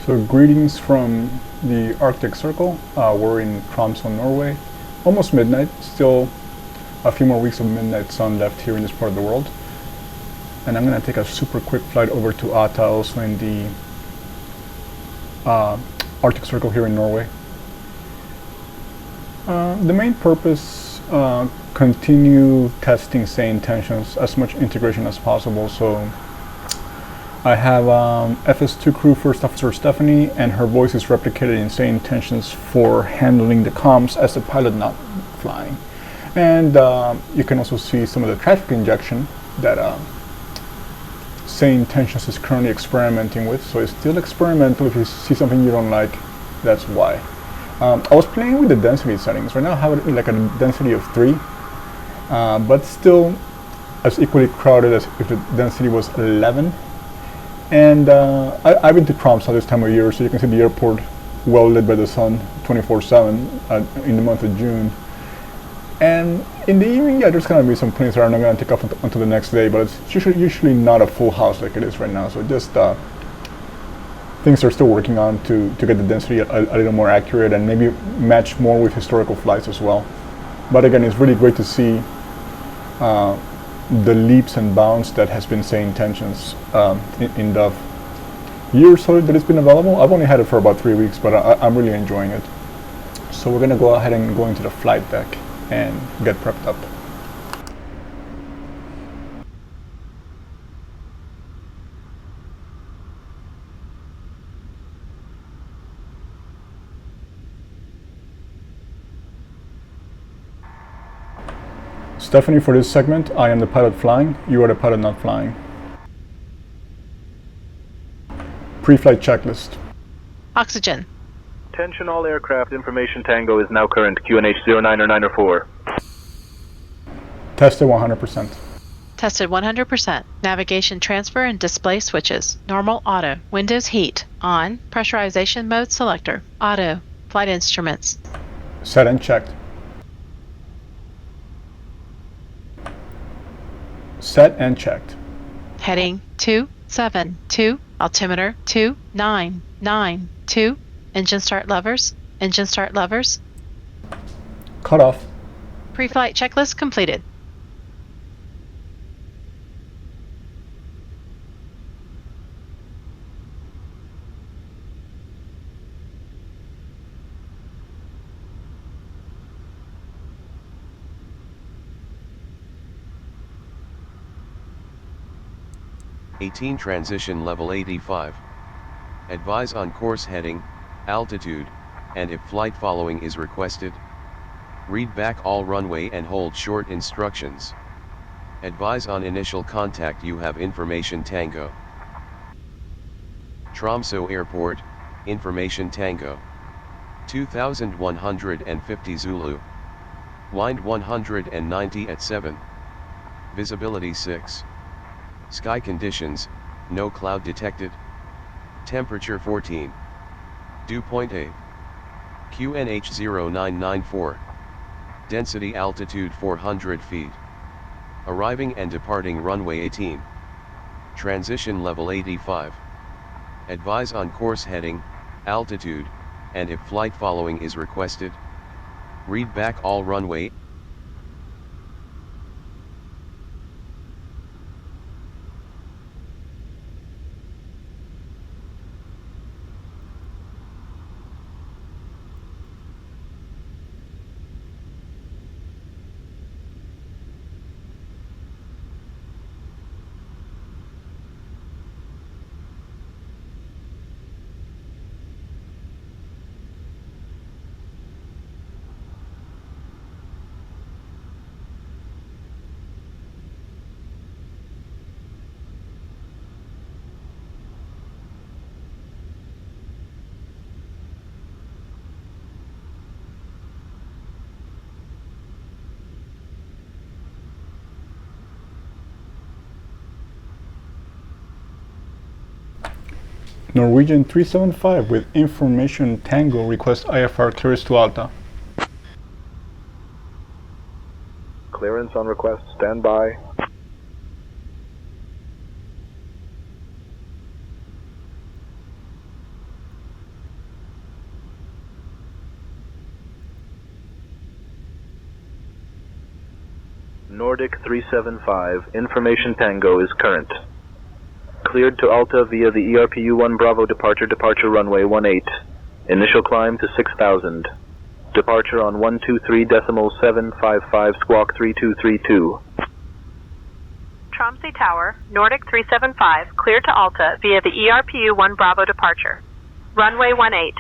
So greetings from the Arctic Circle. We're in Tromsø, Norway. Almost midnight, still a few more weeks of midnight sun left here in this part of the world. And I'm going to take a super quick flight over to Alta, also in the Arctic Circle here in Norway. The main purpose, continue testing sane tensions, as much integration as possible. So I have FS2 crew First Officer Stephanie, and her voice is replicated in sane tensions for handling the comms as the pilot not flying. And you can also see some of the traffic injection that sane tensions is currently experimenting with. So it's still experimental. If you see something you don't like, that's why. I was playing with the density settings. Right now I have it like a density of 3, but still as equally crowded as if the density was 11. And I've been to Tromsø this time of year, so you can see the airport well lit by the sun 24/7 in the month of June. And in the evening, yeah, there's going to be some planes that are not going to take off until the next day, but it's usually not a full house like it is right now. So just things are still working on to get the density a little more accurate and maybe match more with historical flights as well. But again, it's really great to see the leaps and bounds that has been sane tensions in the year or so that it's been available. I've only had it for about 3 weeks, but I'm really enjoying it. So we're going to go ahead and go into the flight deck and get prepped up. Stephanie, for this segment, I am the pilot flying. You are the pilot not flying. Pre-flight checklist. Oxygen. Attention all aircraft, information Tango is now current, QNH 09 or 9 or 4. Tested 100%. Tested 100%. Navigation transfer and display switches. Normal auto. Windows heat. On. Pressurization mode selector. Auto. Flight instruments. Set and checked. Set and checked. Heading 272. Altimeter 2992. Engine start levers. Engine start levers. Cut off. Pre-flight checklist completed. Transition level 85. Advise on course heading, altitude, and if flight following is requested. Read back all runway and hold short instructions. Advise on initial contact. You have information Tango. Tromsø Airport, information Tango. 2150 Zulu. Wind 190 at 7. Visibility 6. Sky conditions, no cloud detected. Temperature 14. Dew point 8. QNH 0994. Density altitude 400 feet. Arriving and departing runway 18. Transition level 85. Advise on course heading, altitude, and if flight following is requested. Read back all runway. Norwegian 375 with information Tango request IFR clearance to Alta. Clearance on request, stand by. Nordic 375, information Tango is current. Cleared to Alta via the ERPU-1 Bravo departure runway 18. Initial climb to 6,000. Departure on 123.755 squawk 3232. Tromsø Tower, Nordic 375, cleared to Alta via the ERPU-1 Bravo departure. Runway 18.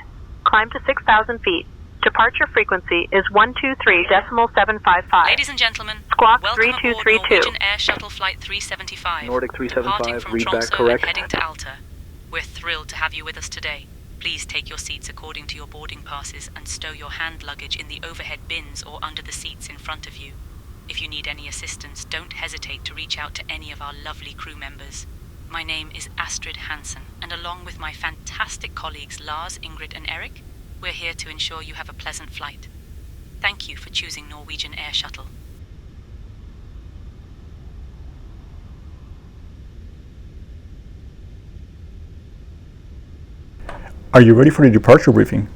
Climb to 6,000 feet. Departure frequency is 123.755. Ladies and gentlemen, Squawk welcome 3232. aboard Norwegian Air Shuttle Flight 375. Nordic 375, departing from read back Tromsø correct. and heading to Alta. We're thrilled to have you with us today. Please take your seats according to your boarding passes and stow your hand luggage in the overhead bins or under the seats in front of you. If you need any assistance, don't hesitate to reach out to any of our lovely crew members. My name is Astrid Hansen, and along with my fantastic colleagues Lars, Ingrid and Eric, we're here to ensure you have a pleasant flight. Thank you for choosing Norwegian Air Shuttle. Are you ready for the departure briefing?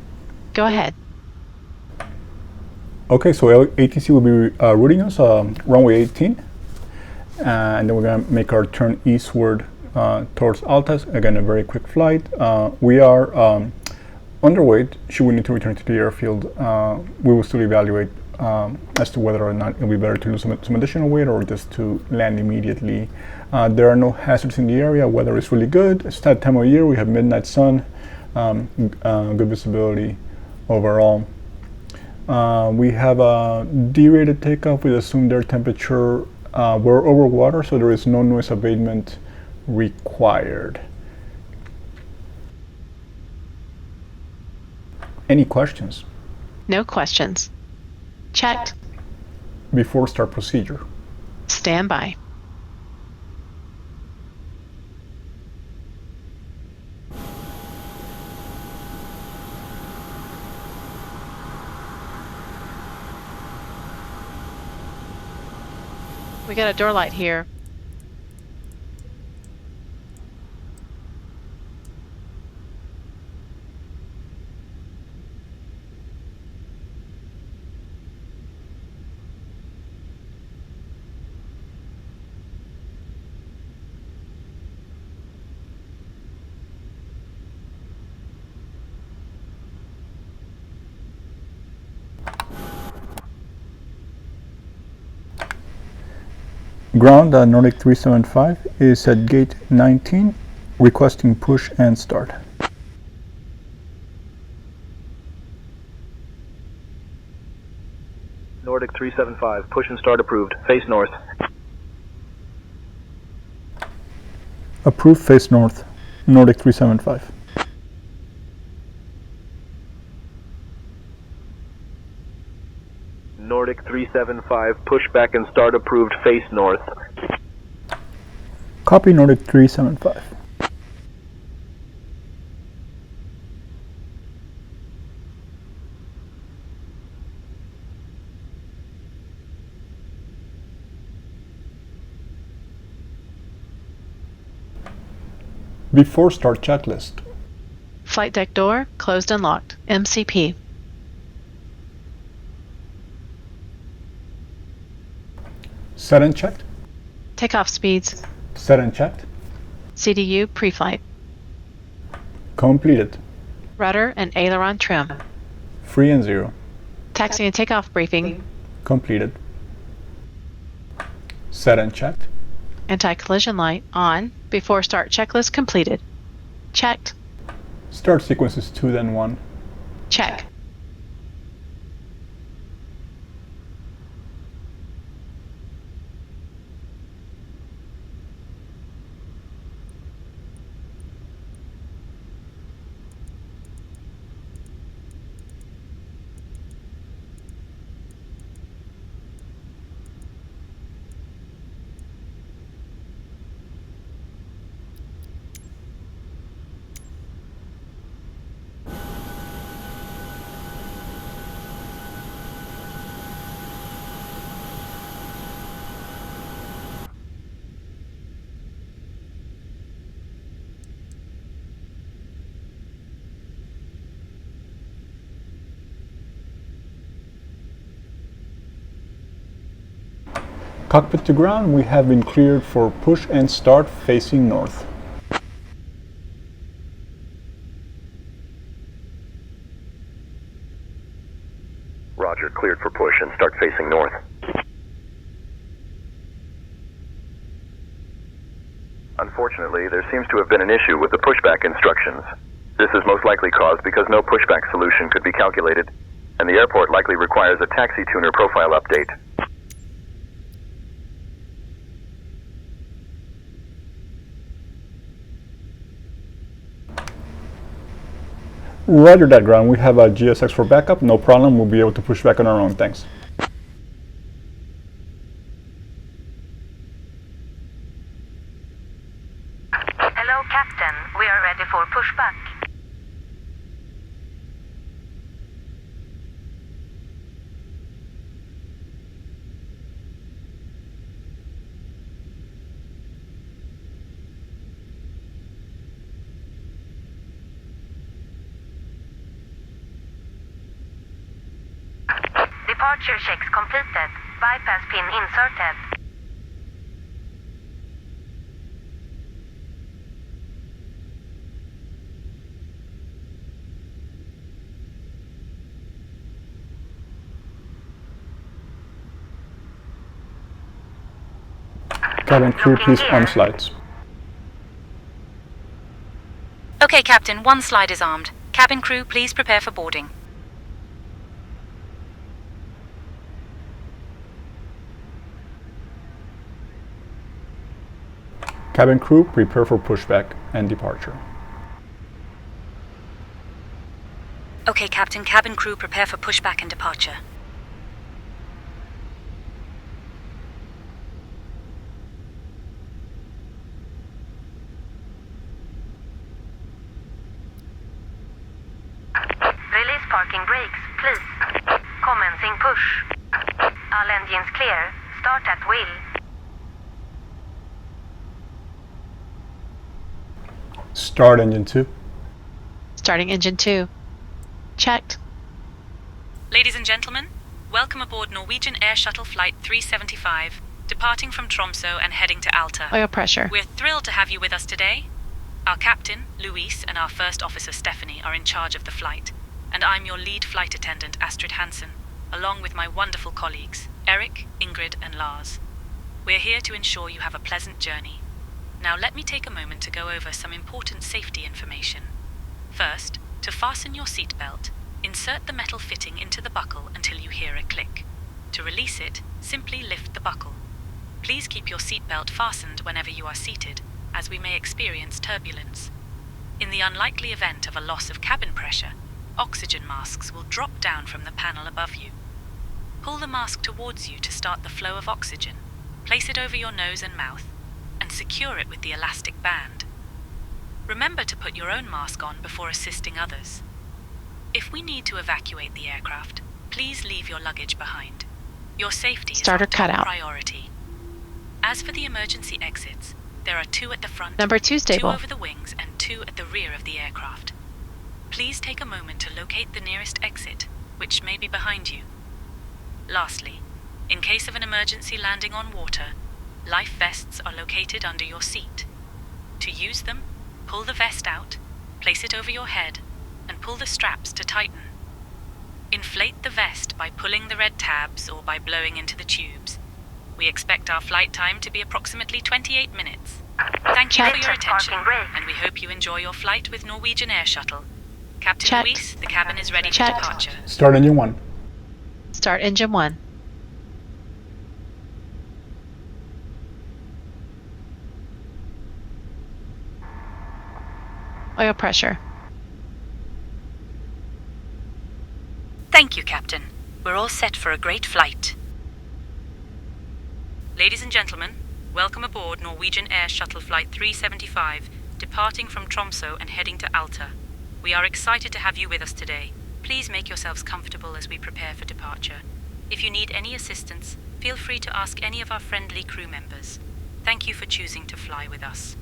Go ahead. Okay, so ATC will be routing us runway 18, and then we're going to make our turn eastward towards Alta. Again, a very quick flight. We are underweight. Should we need to return to the airfield, we will still evaluate as to whether or not it will be better to lose some additional weight or just to land immediately. There are no hazards in the area. Weather is really good. It's that time of year. We have midnight sun, good visibility overall. We have a D-rated takeoff with assumed air temperature. We're over water, so there is no noise abatement required. Any questions? No questions. Checked. Before start procedure. Stand by. We got a door light here. Ground Nordic 375 is at gate 19, requesting push and start. Nordic 375, push and start approved. Face north. Approved, face north. Nordic 375. Nordic 375, push back and start approved. Face north. Copy, Nordic 375. Before start checklist. Flight deck door closed and locked. MCP. Set and checked. Takeoff speeds. Set and checked. CDU pre-flight. Completed. Rudder and aileron trim. Free and zero. Taxi and takeoff briefing. Completed. Set and checked. Anti-collision light on. Before start checklist completed. Checked. Start sequence is 2 then 1. Check. Cockpit to ground, we have been cleared for push and start facing north. Roger, cleared for push and start facing north. Unfortunately, there seems to have been an issue with the pushback instructions. This is most likely caused because no pushback solution could be calculated, and the airport likely requires a taxi tuner profile update. Roger that, ground. We have a GSX for backup. No problem. We'll be able to push back on our own. Thanks. Hello, Captain. We are ready for pushback. Departure checks completed. Bypass pin inserted. Cabin crew, please arm slides. Okay, Captain, one slide is armed. Cabin crew, please prepare for boarding. Cabin crew, prepare for pushback and departure. Okay, Captain, cabin crew, prepare for pushback and departure. Release parking brakes, please. Commencing push. All engines clear. Start at will. Start engine 2. Starting engine 2. Checked. Ladies and gentlemen, welcome aboard Norwegian Air Shuttle Flight 375, departing from Tromsø and heading to Alta. Oil pressure. We're thrilled to have you with us today. Our captain, Luis, and our first officer, Stephanie, are in charge of the flight, and I'm your lead flight attendant, Astrid Hansen, along with my wonderful colleagues, Eric, Ingrid, and Lars. We're here to ensure you have a pleasant journey. Now let me take a moment to go over some important safety information. First, to fasten your seatbelt, insert the metal fitting into the buckle until you hear a click. To release it, simply lift the buckle. Please keep your seatbelt fastened whenever you are seated, as we may experience turbulence. In the unlikely event of a loss of cabin pressure, oxygen masks will drop down from the panel above you. Pull the mask towards you to start the flow of oxygen, place it over your nose and mouth, and secure it with the elastic band. Remember to put your own mask on before assisting others. If we need to evacuate the aircraft, please leave your luggage behind. Your safety is our top priority. As for the emergency exits, there are 2 at the front, Number 2 stable. 2 over the wings, and 2 at the rear of the aircraft. Please take a moment to locate the nearest exit, which may be behind you. Lastly, in case of an emergency landing on water, life vests are located under your seat. To use them, pull the vest out, place it over your head, and pull the straps to tighten. Inflate the vest by pulling the red tabs or by blowing into the tubes. We expect our flight time to be approximately 28 minutes. Thank you for your attention, and we hope you enjoy your flight with Norwegian Air Shuttle. Captain Luis, the cabin is ready for departure. Start engine 1. Start engine 1. Oil pressure. Thank you, Captain. We're all set for a great flight. Ladies and gentlemen, welcome aboard Norwegian Air Shuttle Flight 375, departing from Tromsø and heading to Alta. We are excited to have you with us today. Please make yourselves comfortable as we prepare for departure. If you need any assistance, feel free to ask any of our friendly crew members. Thank you for choosing to fly with us.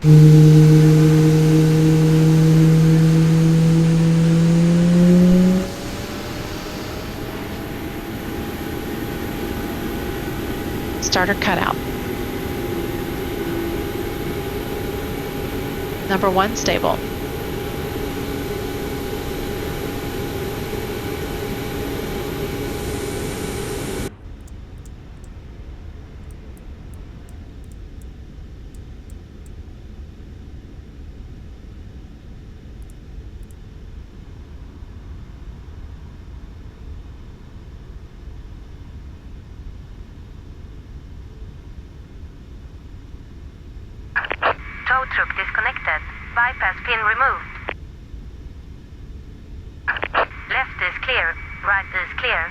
Starter cutout. Number 1 stable. Tow truck disconnected. Bypass pin removed. Left is clear. Right is clear.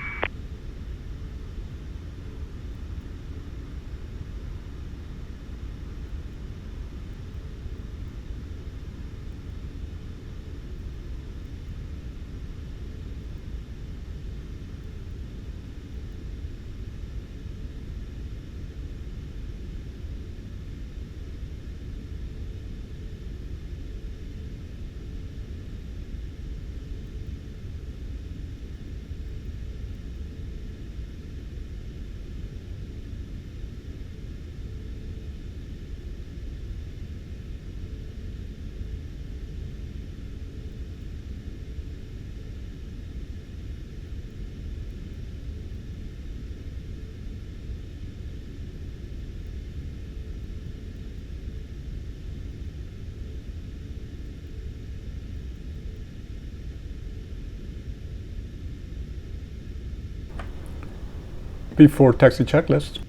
Before taxi checklist.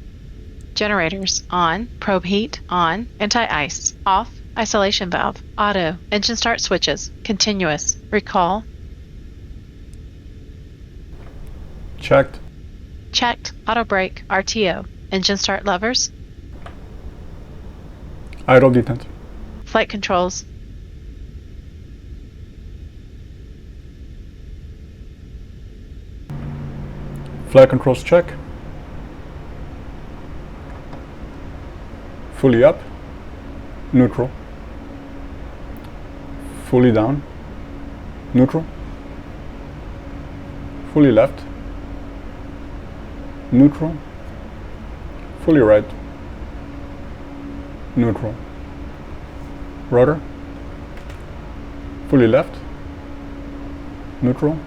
Generators on, probe heat on, anti-ice off, isolation valve, auto, engine start switches, continuous, recall, Checked. checked, auto brake, RTO, engine start levers, Idle detent. flight controls, Flight controls check. Fully up. Neutral. Fully down. Neutral. Fully left. Neutral. Fully right. Neutral. Rudder. Fully left. Neutral.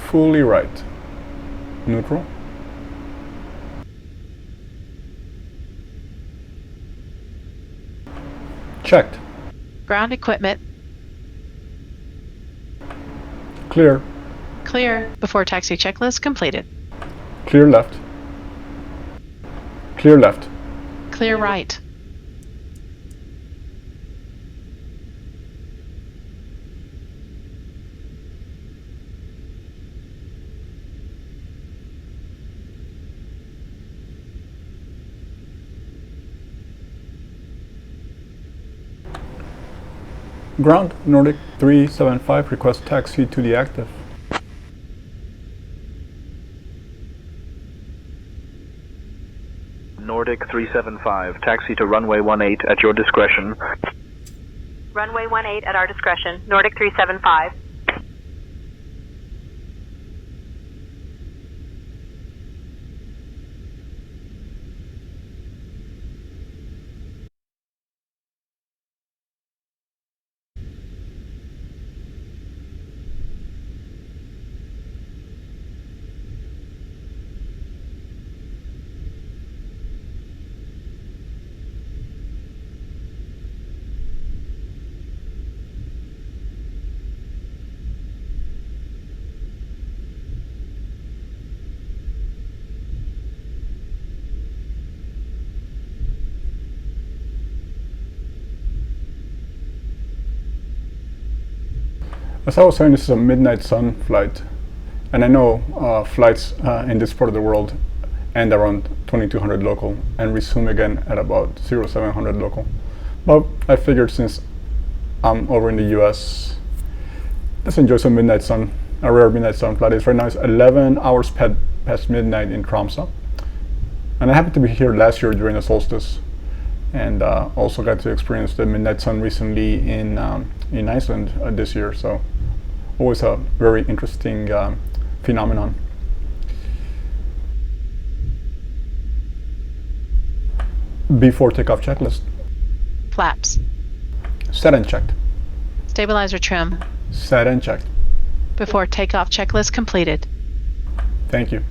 Fully right. Neutral. Checked. ground equipment, Clear. clear, before taxi checklist completed, Clear left. Clear left. clear right, Ground, Nordic 375, request taxi to the active. Nordic 375, taxi to runway 18 at your discretion. Runway 18 at our discretion. Nordic 375. As I was saying, this is a midnight sun flight, and I know flights in this part of the world end around 2200 local and resume again at about 0700 local. But I figured since I'm over in the US, let's enjoy some midnight sun, a rare midnight sun flight. It's right now, it's 11 hours past midnight in Tromsø. And I happened to be here last year during the solstice, and also got to experience the midnight sun recently in Iceland this year. So always a very interesting phenomenon. Before takeoff checklist. Flaps. Set and checked. Stabilizer trim. Set and checked. Before takeoff checklist completed. Thank you.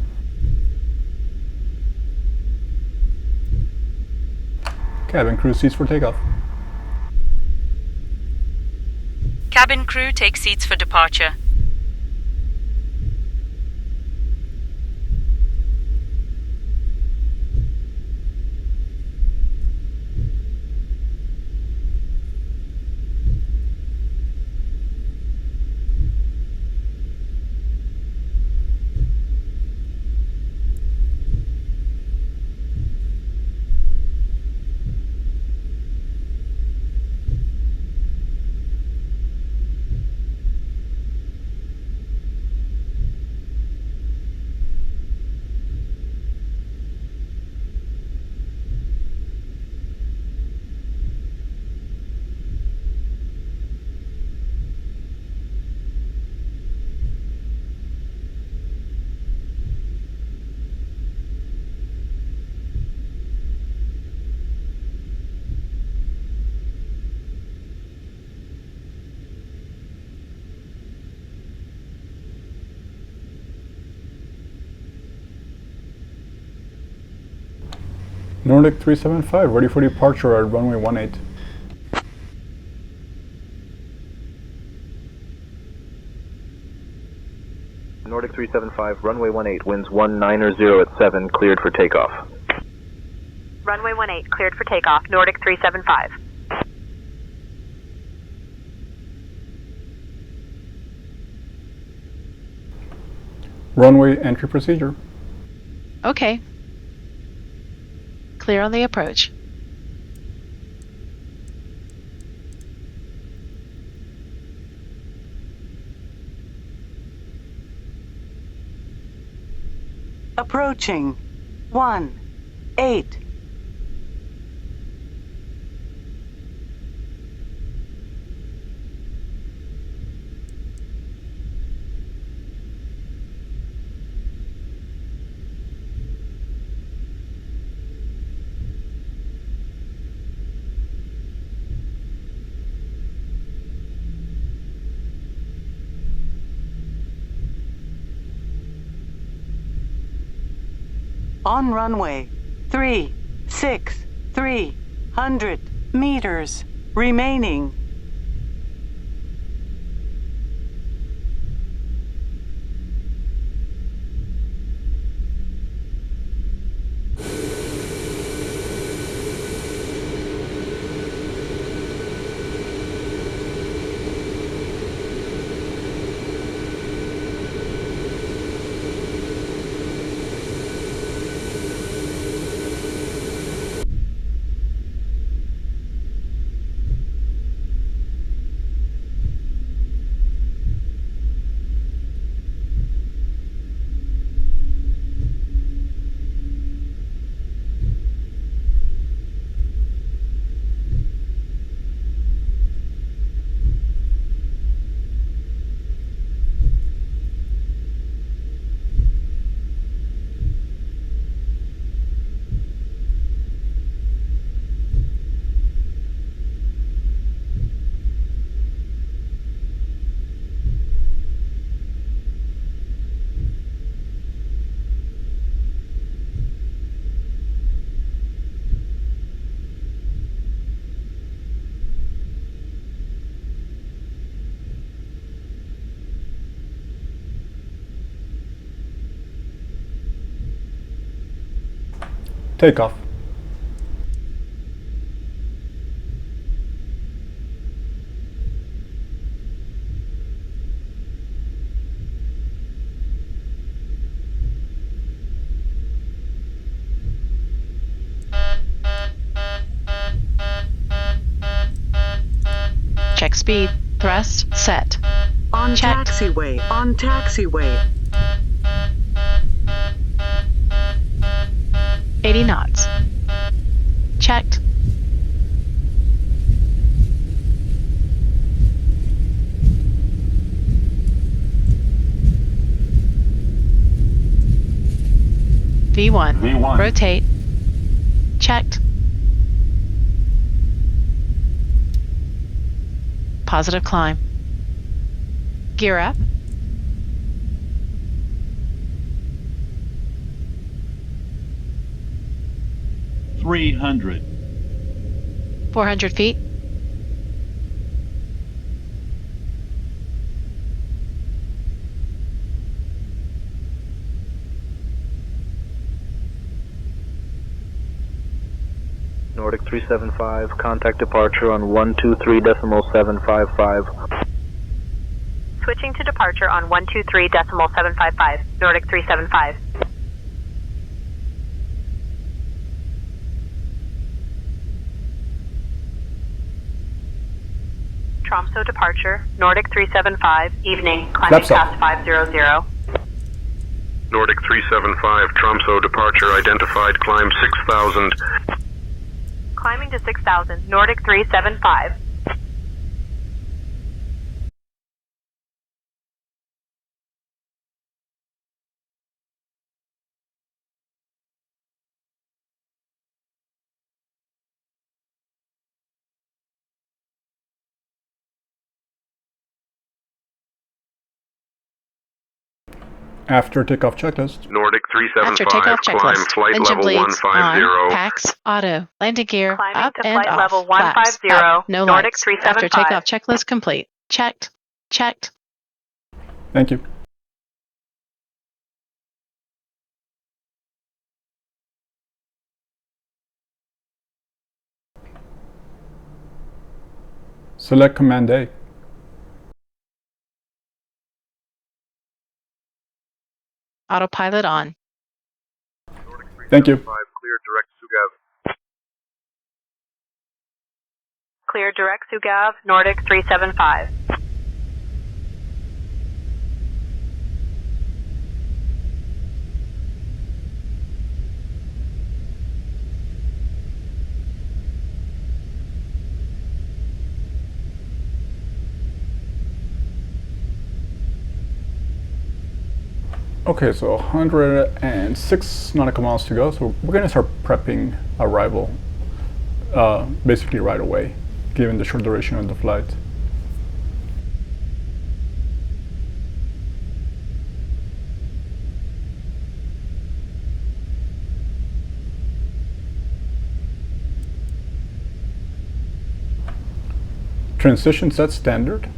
Cabin crew seats for takeoff. Cabin crew take seats for departure. Nordic 375, ready for departure at runway 18. Nordic 375, runway 18, winds 190 at 7, cleared for takeoff. Runway 18, cleared for takeoff. Nordic 375. Runway entry procedure. Okay. Clear on the approach. Approaching 18. On runway 36, 300 meters remaining. Takeoff. Check speed. Thrust set. On Checked. taxiway. On taxiway. 80 knots. Checked. V1. V1. Rotate. Checked. Positive climb. Gear up. $300. 400 feet. Nordic 375, contact departure on 123.755. Switching to departure on 123.755, Nordic 375. Tromsø departure, Nordic 375, evening, climbing Flaps up. past 500. Nordic 375, Tromsø departure identified, climb 6,000. Climbing to 6,000, Nordic 375. After takeoff checklist. Nordic After 375, takeoff climb checklist. flight Engine level bleeds 150. on. Packs. Auto. Landing gear. Climbing Up to and flight off. level Flaps. 150, Up. No Nordic lights. 375. After takeoff checklist complete. Checked. Checked. Thank you. Select Command A. Autopilot on. Thank you. Clear direct Sugav. Clear direct Sugav, Nordic 375. Okay, so 106 nautical miles to go, so we're gonna start prepping arrival basically right away, given the short duration of the flight. Transition set standard.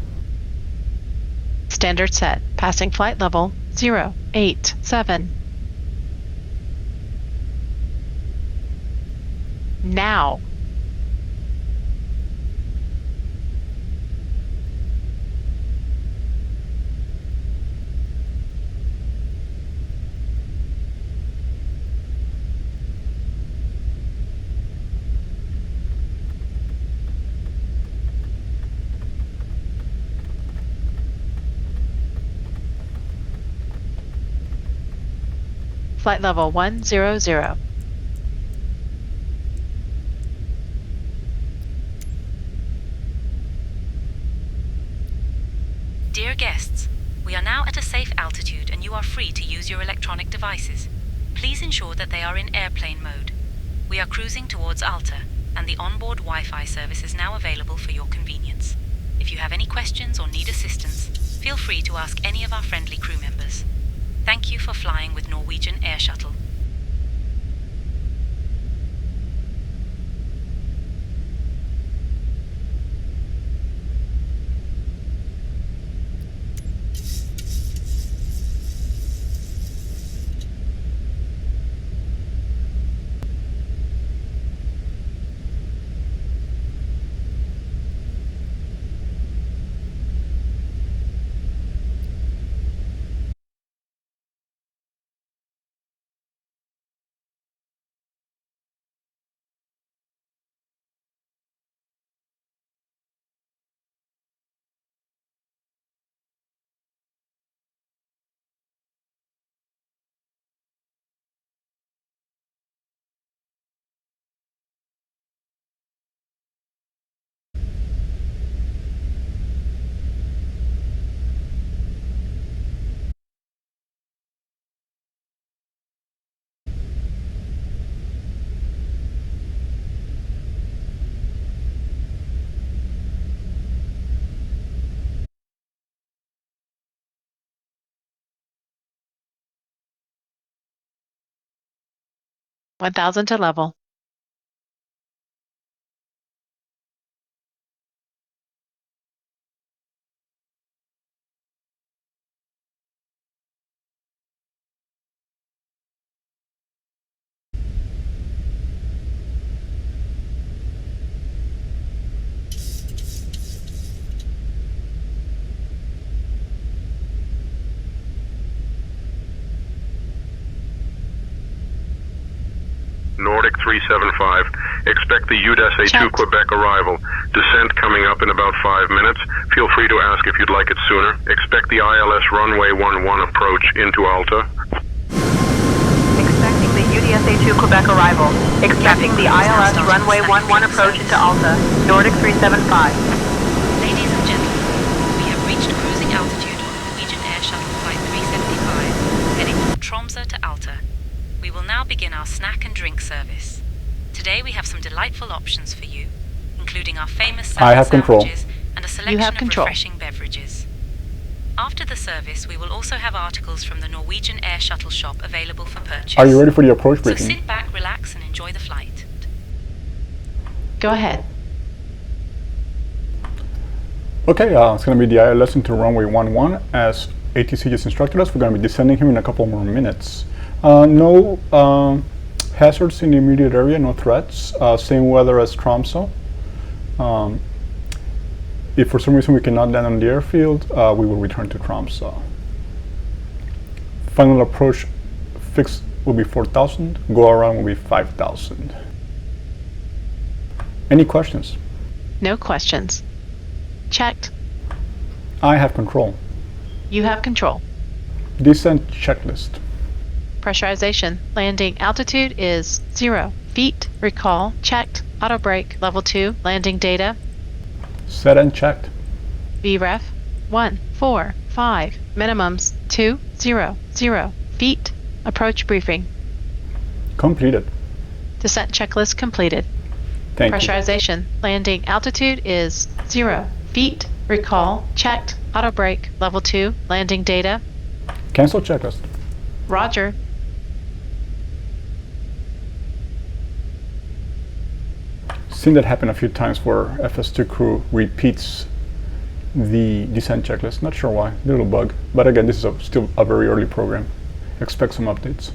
Standard set. Passing flight level 087. Now. Flight level 100. Dear guests, we are now at a safe altitude and you are free to use your electronic devices. Please ensure that they are in airplane mode. We are cruising towards Alta, and the onboard Wi-Fi service is now available for your convenience. If you have any questions or need assistance, feel free to ask any of our friendly crew members. Thank you for flying with Norwegian Air Shuttle. 1000 to level. Nordic 375, expect the UDES A2 Checked. Quebec arrival. Descent coming up in about 5 minutes. Feel free to ask if you'd like it sooner. Expect the ILS runway 11 approach into Alta. Expecting the UDES A2 Quebec arrival. Expecting the ILS runway 11 approach into Alta. Nordic 375. Ladies and gentlemen, we have reached cruising altitude on Norwegian Air Shuttle Flight 375, heading from Tromsø to Alta. We will now begin our snack and drink service. Today we have some delightful options for you, including our famous I salmon have control. sandwiches and a selection have of control. refreshing beverages. After the service, we will also have articles from the Norwegian Air Shuttle shop available for purchase. Are you ready for the approach So briefing? sit back, relax, and enjoy the flight. Go ahead. Okay, it's going to be the ILS into runway 11 as ATC just instructed us. We're going to be descending here in a couple more minutes. No hazards in the immediate area, no threats. Same weather as Tromsø. If for some reason we cannot land on the airfield, we will return to Tromsø. Final approach fix will be 4,000, go around will be 5,000. Any questions? No questions. Checked. I have control. You have control. Descent checklist. Pressurization. Landing altitude is 0 feet. Recall. Checked. Auto brake. Level 2. Landing data. Set and checked. VREF 1 4 5. Minimums 2 0 0 feet. Approach briefing. Completed. Descent checklist completed. Thank you. Pressurization. Landing altitude is 0 feet. Recall. Checked. Auto brake. Level 2. Landing data. Cancel checklist. Roger. Seen that happen a few times where FS2 crew repeats the descent checklist. Not sure why. Little bug. But again, this is still a very early program. Expect some updates.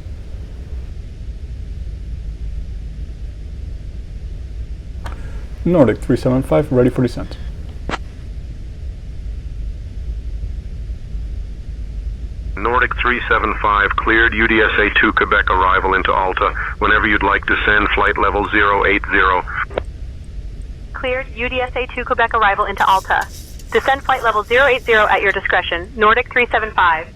Nordic 375, ready for descent. Nordic 375, cleared UDES A2 Quebec arrival into Alta. Whenever you'd like to send flight level 080. Cleared UDES A2 Quebec arrival into Alta. Descend flight level 080 at your discretion. Nordic 375.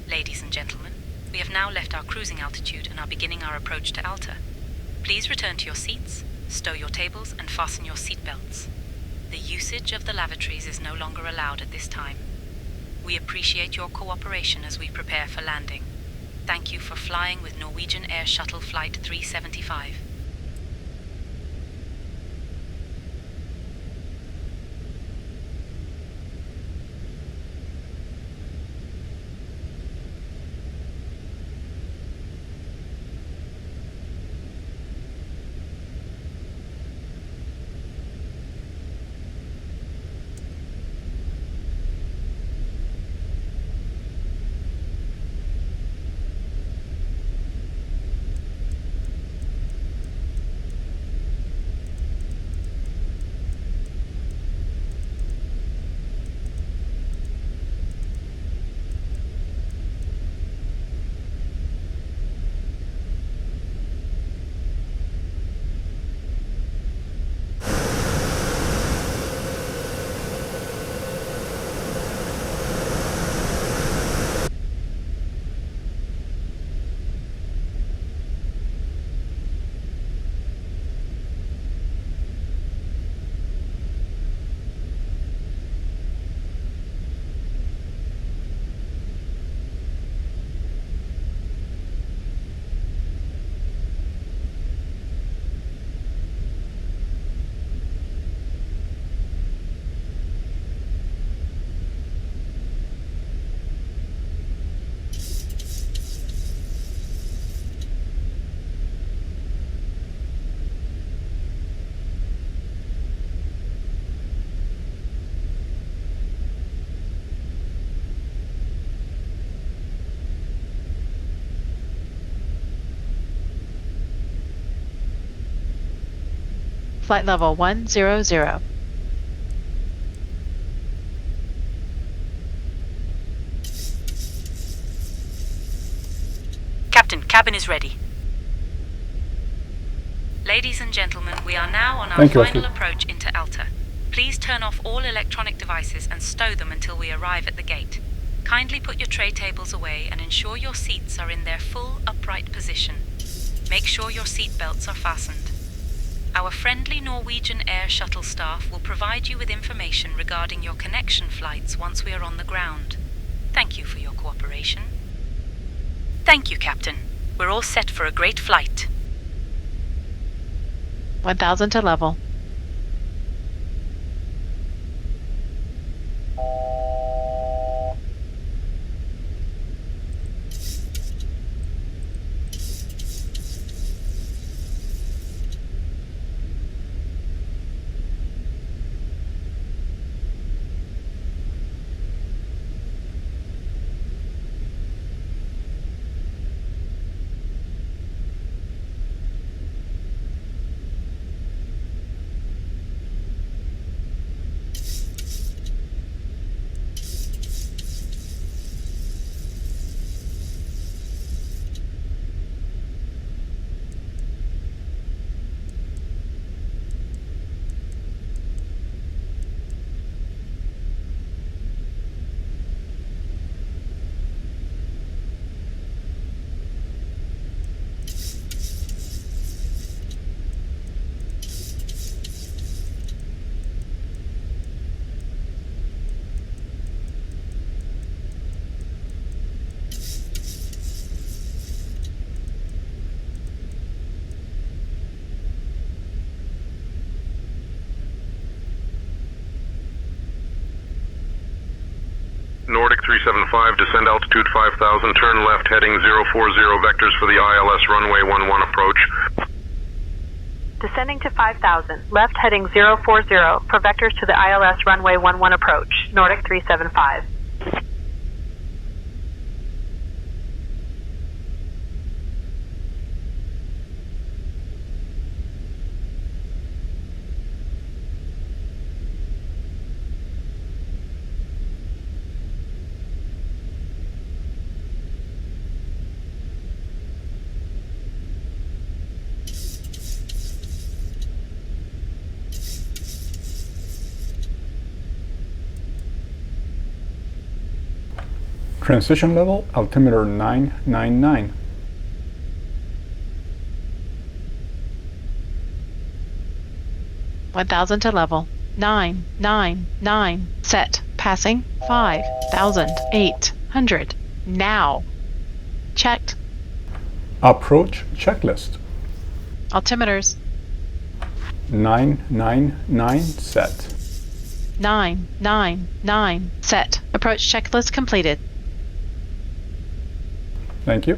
Ladies and gentlemen, we have now left our cruising altitude and are beginning our approach to Alta. Please return to your seats, stow your tables, and fasten your seatbelts. The usage of the lavatories is no longer allowed at this time. We appreciate your cooperation as we prepare for landing. Thank you for flying with Norwegian Air Shuttle Flight 375. Flight level 100. Captain, cabin is ready. Ladies and gentlemen, we are now on our Thank you, final Astrid. approach into Alta. Please turn off all electronic devices and stow them until we arrive at the gate. Kindly put your tray tables away and ensure your seats are in their full upright position. Make sure your seat belts are fastened. Our friendly Norwegian air shuttle staff will provide you with information regarding your connection flights once we are on the ground. Thank you for your cooperation. Thank you, Captain. We're all set for a great flight. 1000 to level. Nordic 375, descend altitude 5000, turn left heading 040 vectors for the ILS runway 11 approach. Descending to 5,000, left heading 040 for vectors to the ILS runway 11 approach, Nordic 375. Transition level, altimeter 999. $1,000 to level. 999. Set. Passing 5,800. Now. Checked. Approach checklist. Altimeters. 999 set. 999. Set. Approach checklist completed. Thank you.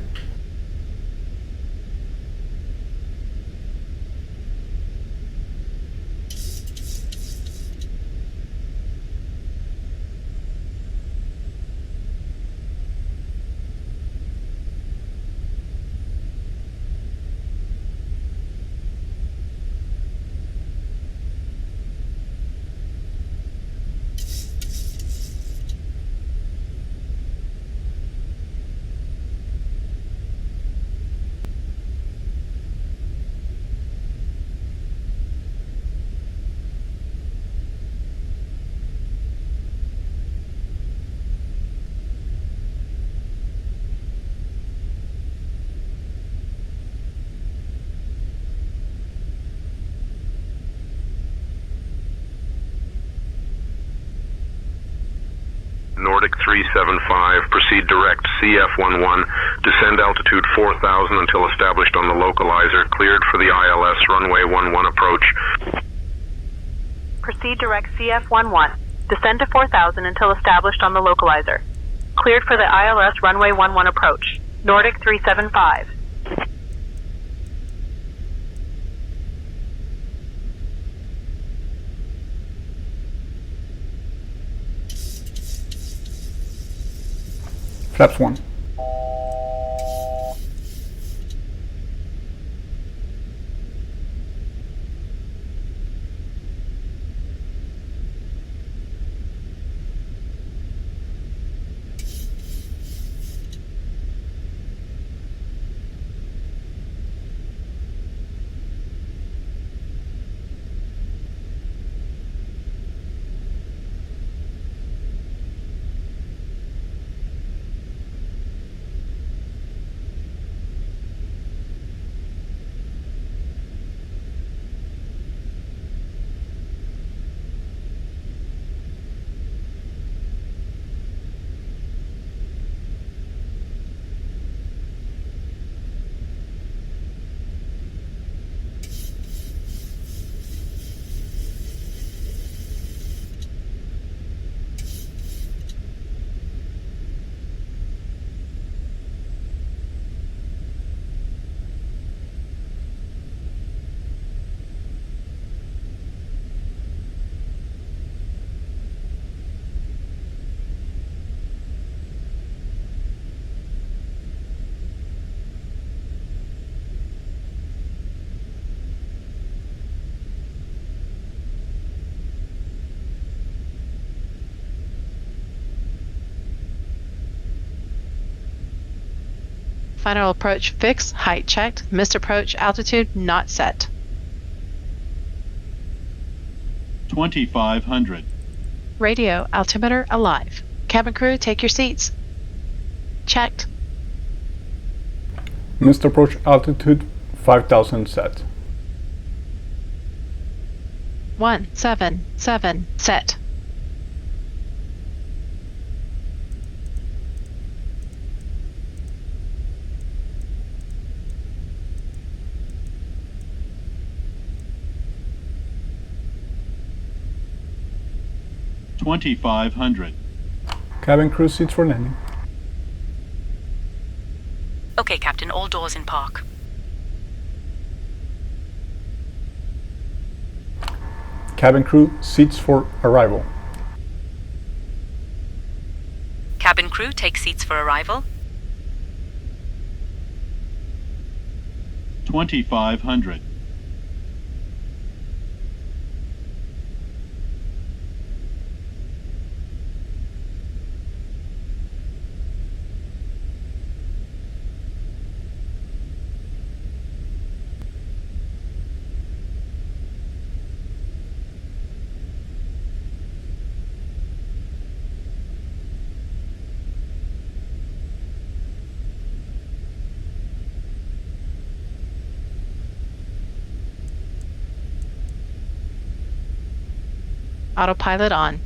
Nordic 375, proceed direct CF11, descend altitude 4000 until established on the localizer, cleared for the ILS runway 11 approach. Proceed direct CF11, descend to 4000 until established on the localizer. Cleared for the ILS runway 11 approach, Nordic 375. Flaps 1. Final approach fixed, height checked, missed approach altitude not set. 2500. Radio altimeter alive. Cabin crew, take your seats. Checked. Missed approach altitude 5,000 set. 177 set. $2,500. Cabin crew seats for landing. Okay, Captain, all doors in park. Cabin crew seats for arrival. Cabin crew, take seats for arrival. 2,500. Autopilot on.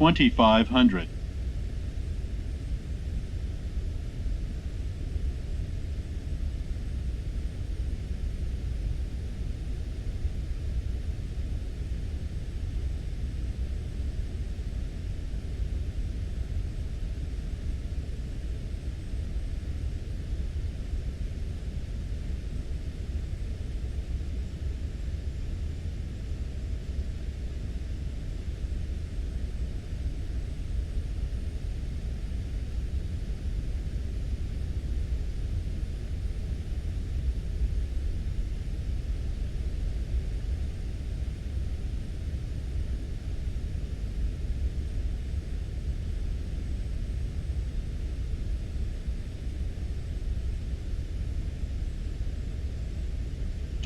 $2,500.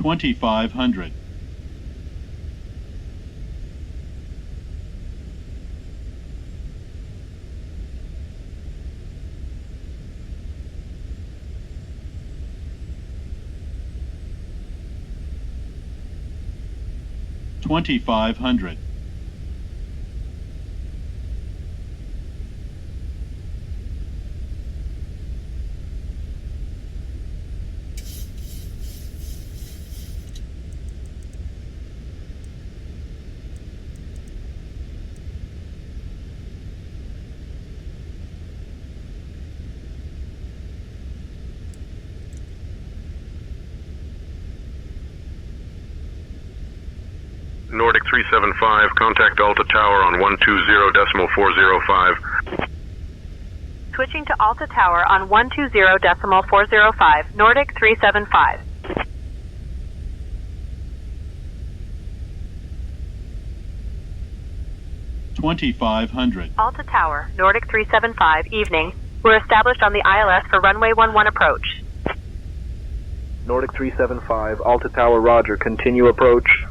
$2,500. $2,500. Nordic 375, contact Alta Tower on 120.405. Switching to Alta Tower on 120.405, Nordic 375. $2,500. Alta Tower, Nordic 375, evening. We're established on the ILS for runway 11 approach. Nordic 375, Alta Tower, roger, continue approach.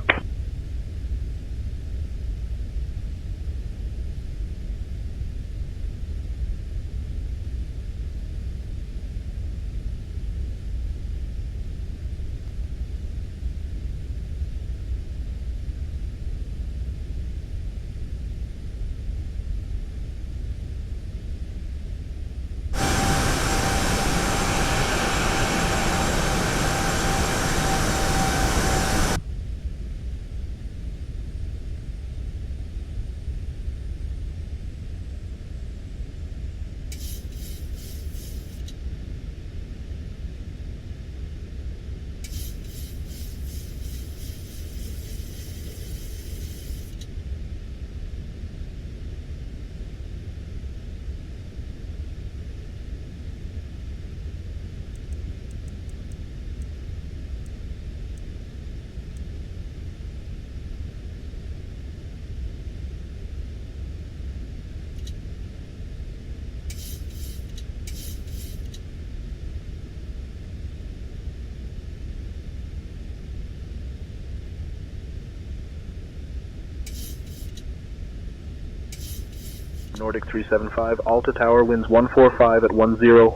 Nordic 375, Alta Tower, winds 145 at 10,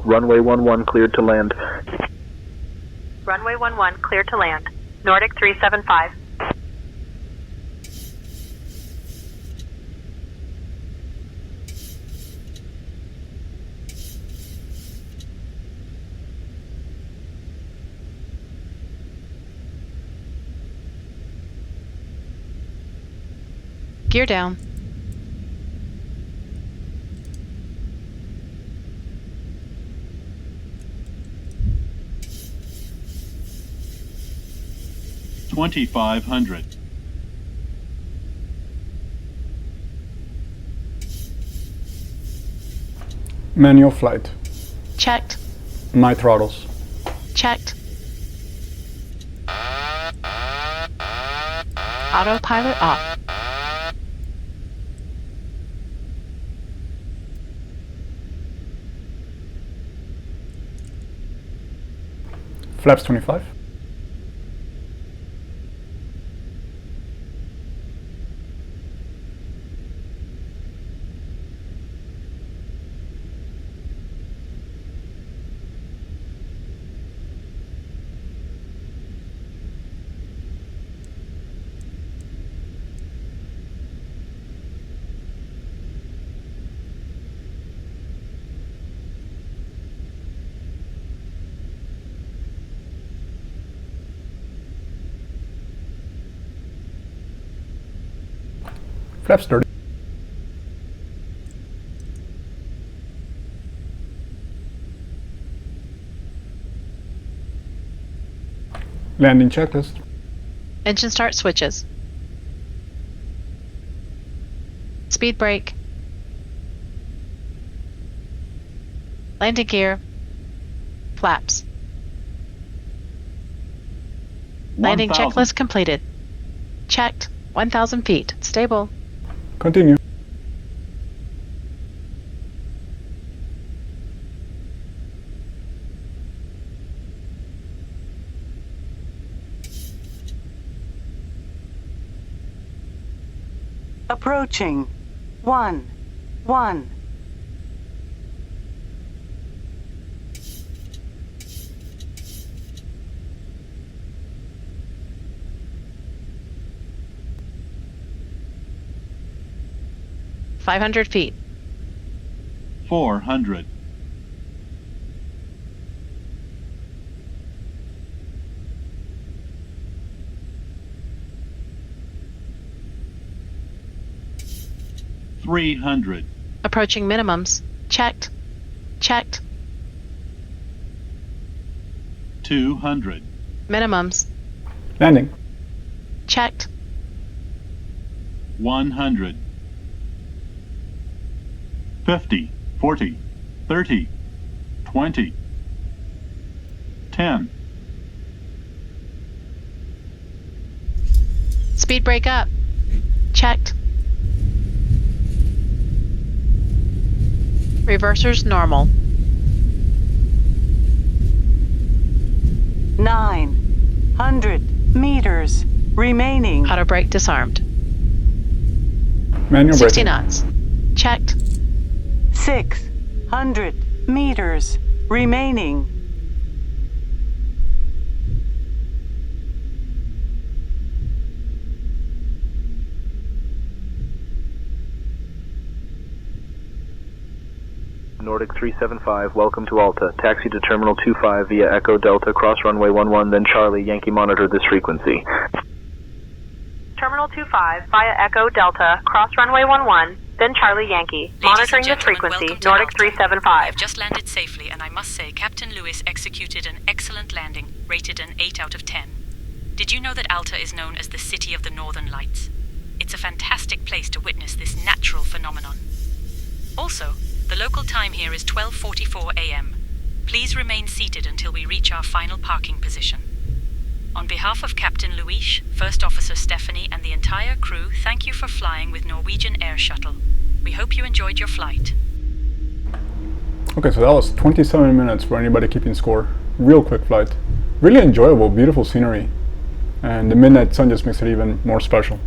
runway 11 cleared to land. Runway 11 cleared to land. Nordic 375. Gear down. $2,500. Manual flight. Checked. My throttles. Checked. Autopilot off. Flaps 25. Flaps 30. Landing checklist. Engine start switches. Speed brake. Landing gear. Flaps. Landing 1,000. checklist completed. Checked. 1,000 feet. Stable. Continue. Approaching. 1, 1. $500 feet. 400. $300. Approaching minimums. Checked. Checked. 200. Minimums. Landing. Checked. 100. 50, 40, 30, 20, 10. Speed brake up. Checked. Reversers normal. 900 meters remaining. Auto brake disarmed. Manual 60 braking. knots. Checked. 600 meters remaining. Nordic 375, welcome to Alta. Taxi to Terminal 25 via Echo Delta, cross runway 11, then Charlie, Yankee monitor this frequency. Terminal 25 via Echo Delta, cross runway 11, then Charlie Yankee. Monitoring this frequency, Nordic 375. I have just landed safely, and I must say Captain Lewis executed an excellent landing, rated an 8 out of 10. Did you know that Alta is known as the City of the Northern Lights? It's a fantastic place to witness this natural phenomenon. Also, the local time here is 12:44 a.m. Please remain seated until we reach our final parking position. On behalf of Captain Luis, First Officer Stephanie, and the entire crew, thank you for flying with Norwegian Air Shuttle. We hope you enjoyed your flight. Okay, so that was 27 minutes for anybody keeping score. Real quick flight. Really enjoyable, beautiful scenery. And the midnight sun just makes it even more special.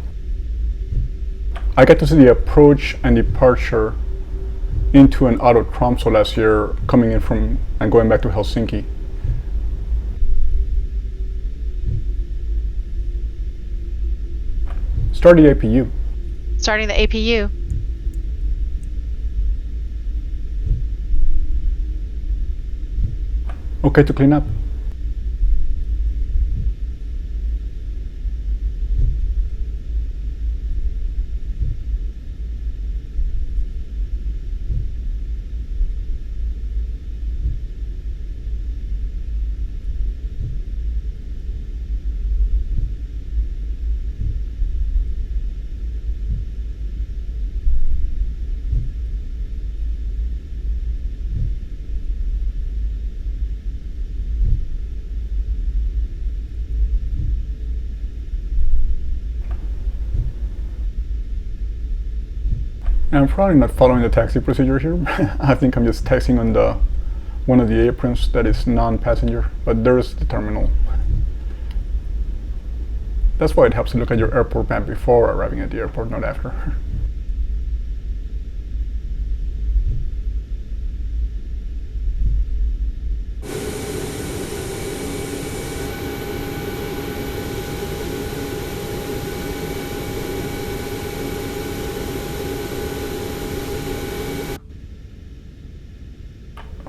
I got to see the approach and departure into and out of Tromsø last year, coming in from and going back to Helsinki. Start the APU. Starting the APU. Okay to clean up. I'm probably not following the taxi procedure here. I think I'm just taxiing on the one of the aprons that is non-passenger, but there's the terminal. That's why it helps to look at your airport map before arriving at the airport, not after.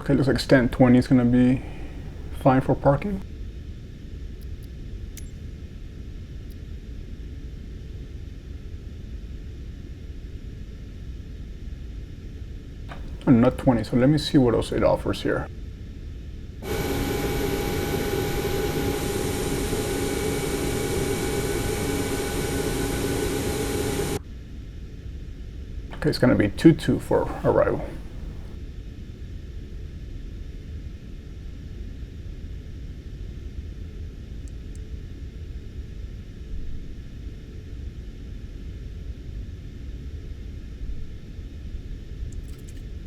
Okay, looks like stand 20 is gonna be fine for parking. Oh, not 20, so let me see what else it offers here. Okay, it's gonna be 2-2 for arrival.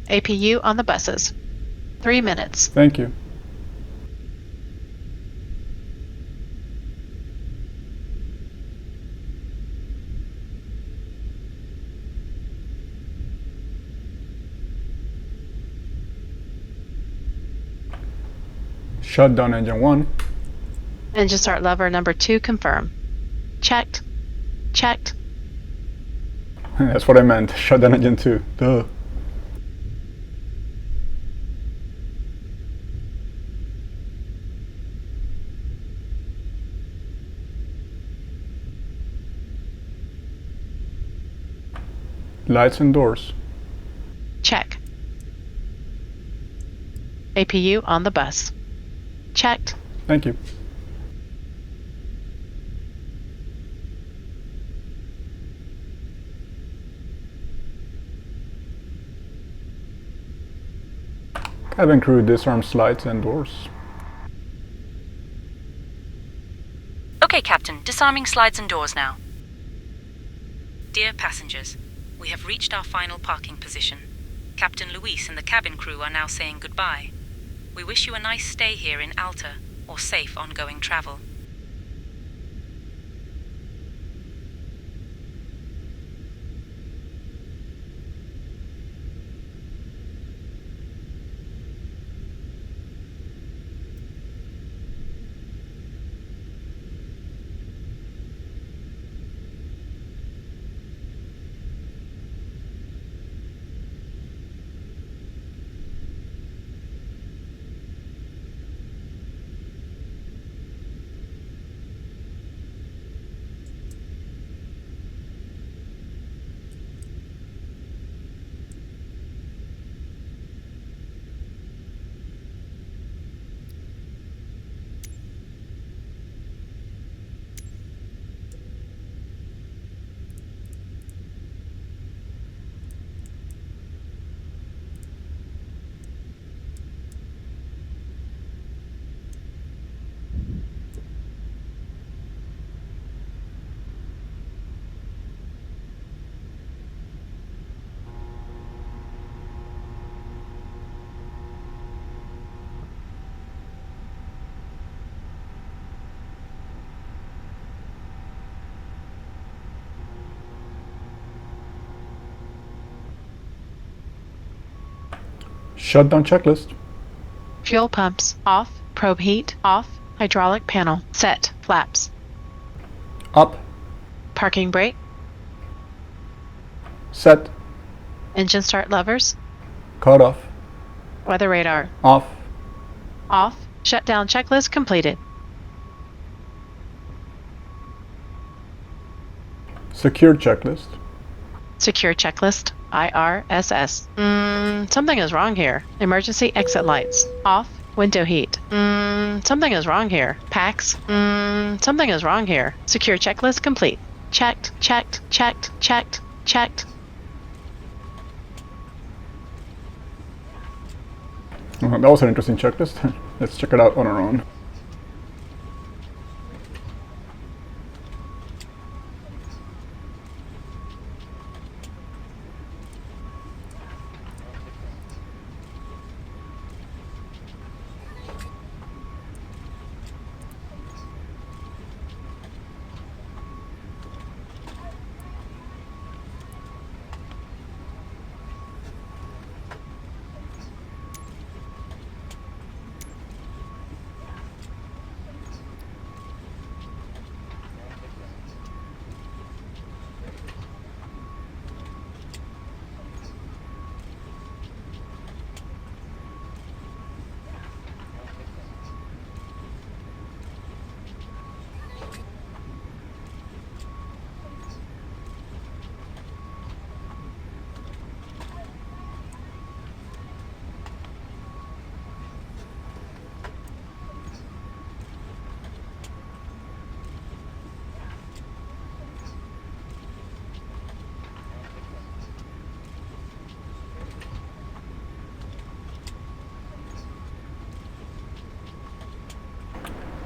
APU on the buses. 3 minutes. Thank you. Shut down engine 1. Engine start lever number 2 confirm. Checked. Checked. That's what I meant. Shut down engine 2. Duh. Lights and doors. Check. APU on the bus. Checked. Thank you. Cabin crew disarm lights and doors. Okay, Captain, disarming slides and doors now. Dear passengers, we have reached our final parking position. Captain Luis and the cabin crew are now saying goodbye. We wish you a nice stay here in Alta, or safe ongoing travel. Shutdown checklist. Fuel pumps off, probe heat off, hydraulic panel set, flaps. Up. Parking brake, Set. engine start levers, Cut off. weather radar Off. off, shutdown checklist completed. Secure checklist. Secure checklist, IRSS. Something is wrong here. Emergency exit lights off, window heat. Something is wrong here. Packs. Something is wrong here. Secure checklist complete. Checked, checked, checked, checked, checked. That was an interesting checklist. Let's check it out on our own.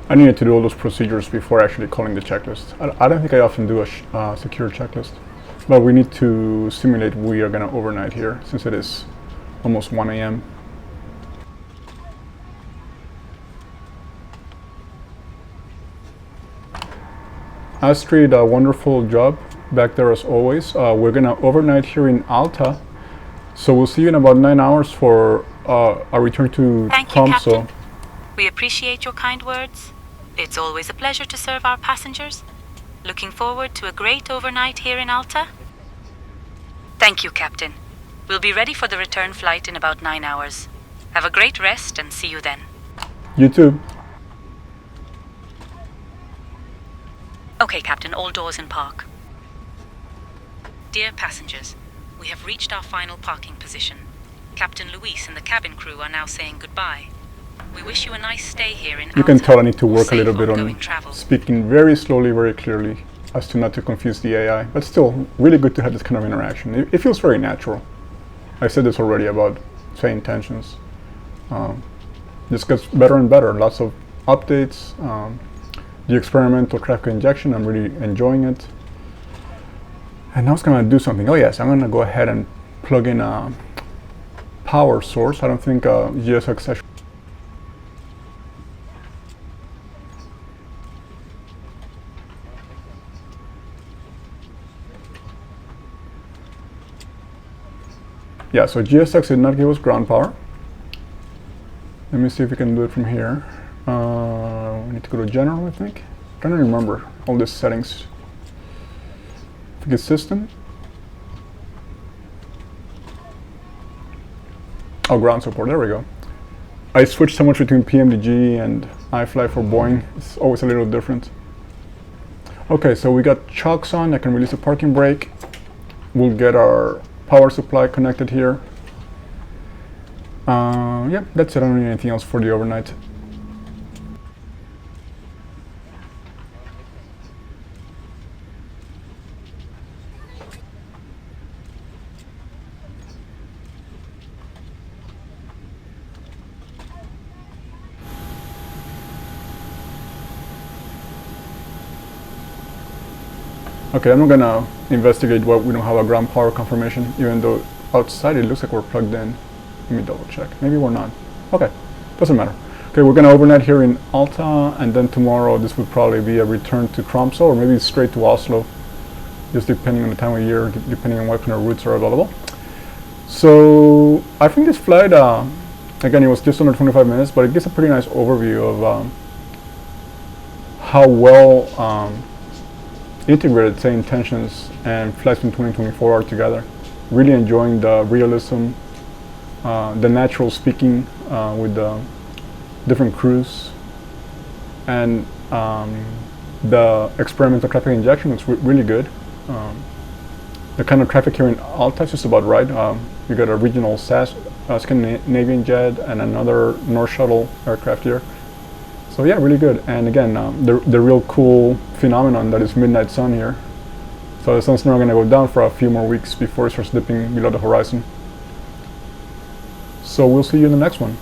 I needed to do all those procedures before actually calling the checklist. I don't think I often do a secure checklist, but we need to simulate we are going to overnight here since it is almost 1 a.m. Astrid, a wonderful job back there as always. We're going to overnight here in Alta, so we'll see you in about 9 hours for a return to Thank you, Tromsø. Captain. We appreciate your kind words. It's always a pleasure to serve our passengers. Looking forward to a great overnight here in Alta. Thank you, Captain. We'll be ready for the return flight in about 9 hours. Have a great rest and see you then. You too. Okay, Captain, all doors in park. Dear passengers, we have reached our final parking position. Captain Luis and the cabin crew are now saying goodbye. We wish you a nice stay here in Alta. You can tell I need to work a little Safe bit on ongoing travel. speaking very slowly, very clearly, as to not to confuse the AI. But still, really good to have this kind of interaction. It feels very natural. I said this already about say intentions. This gets better and better. Lots of updates. The experimental traffic injection, I'm really enjoying it. And I was going to do something. Oh yes, I'm going to go ahead and plug in a power source. I don't think GSX actually. Yeah, so GSX did not give us ground power. Let me see if we can do it from here. We need to go to general, I think. I'm trying to remember all these settings. I think it's system. Oh, ground support, there we go. I switched so much between PMDG and iFly for Boeing. It's always a little different. Okay, so we got chocks on. I can release a parking brake. We'll get our power supply connected here. Yep, that's it. I don't need anything else for the overnight. Okay, I'm not gonna investigate why we don't have a ground power confirmation, even though outside it looks like we're plugged in. Let me double check. Maybe we're not. Okay, doesn't matter. Okay, we're gonna overnight here in Alta, and then tomorrow this would probably be a return to Tromsø, or maybe straight to Oslo, just depending on the time of year, depending on what kind of routes are available. So I think this flight, again, it was just under 25 minutes, but it gives a pretty nice overview of how well integrated, say, Intentions and Flights in 2024 are together. Really enjoying the realism, the natural speaking with the different crews, and the experimental traffic injection was really good. The kind of traffic here in Alta is just about right. You got a regional SAS, Scandinavian jet, and another North Shuttle aircraft here. So yeah, really good. And again, the real cool phenomenon that is midnight sun here. So the sun's not going to go down for a few more weeks before it starts dipping below the horizon. So we'll see you in the next one.